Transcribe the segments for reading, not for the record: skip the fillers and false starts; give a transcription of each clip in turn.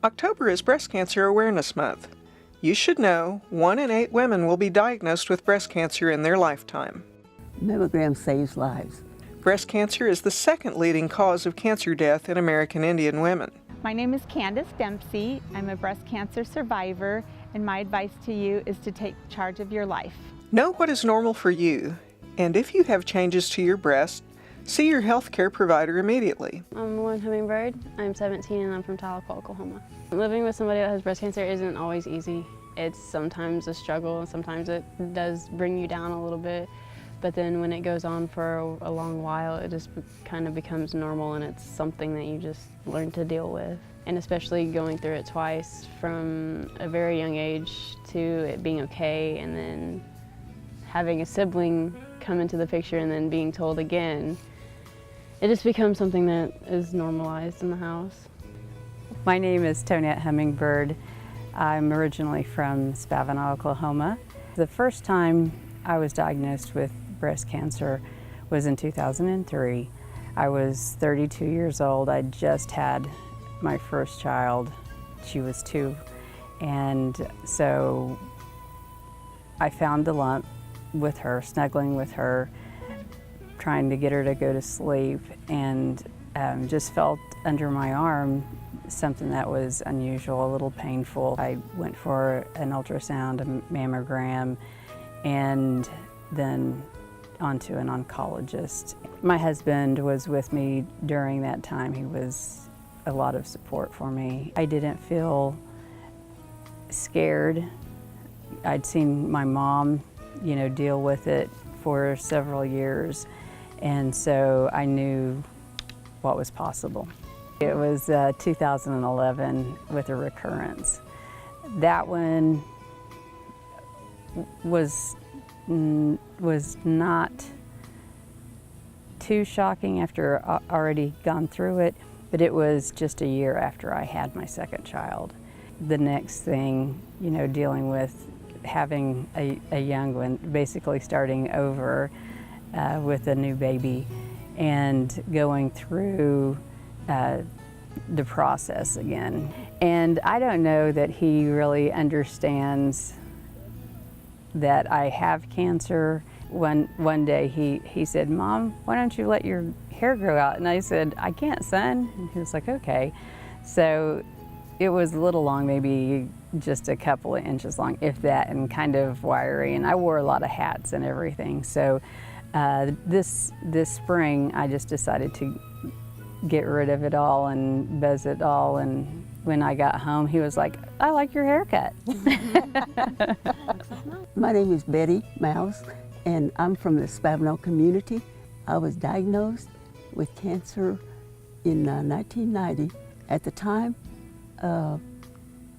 October is Breast Cancer Awareness Month. You should know 1 in 8 women will be diagnosed with breast cancer in their lifetime. Mammogram saves lives. Breast cancer is the second leading cause of cancer death in American Indian women. My name is Candace Dempsey. I'm a breast cancer survivor, and my advice to you is to take charge of your life. Know what is normal for you, and if you have changes to your breast, see your health care provider immediately. I'm Lauren Hummingbird. I'm 17 and I'm from Tahlequah, Oklahoma. Living with somebody that has breast cancer isn't always easy. It's sometimes a struggle and sometimes it does bring you down a little bit. But then when it goes on for a long while, it just kind of becomes normal and it's something that you just learn to deal with. And especially going through it twice from a very young age to it being okay, and then having a sibling come into the picture and then being told again, it just becomes something that is normalized in the house. My name is Tonette Hummingbird. I'm originally from Spavinaw, Oklahoma. The first time I was diagnosed with breast cancer was in 2003. I was 32 years old. I just had my first child. She was 2. And so I found the lump with her, snuggling with her, trying to get her to go to sleep, and just felt under my arm something that was unusual, a little painful. I went for an ultrasound, a mammogram, and then onto an oncologist. My husband was with me during that time. He was a lot of support for me. I didn't feel scared. I'd seen my mom, deal with it for several years, and so I knew what was possible. It was 2011 with a recurrence. That one was not too shocking after already gone through it, but it was just a year after I had my second child. The next thing, dealing with having a young one, basically starting over with a new baby and going through the process again. And I don't know that he really understands that I have cancer. One day he said, "Mom, why don't you let your hair grow out?" And I said, "I can't, son." And he was like, "Okay." So it was a little long, maybe just a couple of inches long, if that, and kind of wiry. And I wore a lot of hats and everything. So this spring, I just decided to get rid of it all and buzz it all. And when I got home, he was like, "I like your haircut." My name is Betty Mouse, and I'm from the Spavinaw community. I was diagnosed with cancer in 1990. At the time,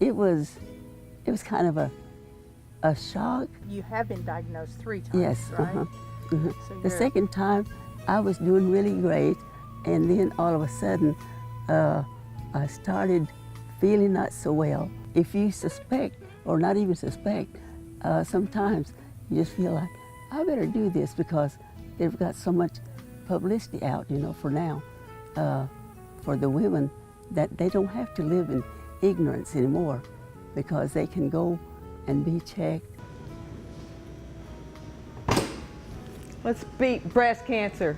it was kind of a shock. You have been diagnosed 3 times, yes, right? So the second time, I was doing really great, and then all of a sudden, I started feeling not so well. If you suspect, or not even suspect, sometimes you just feel like, I better do this because they've got so much publicity out, for now, for the women, that they don't have to live in ignorance anymore because they can go and be checked. Let's beat breast cancer.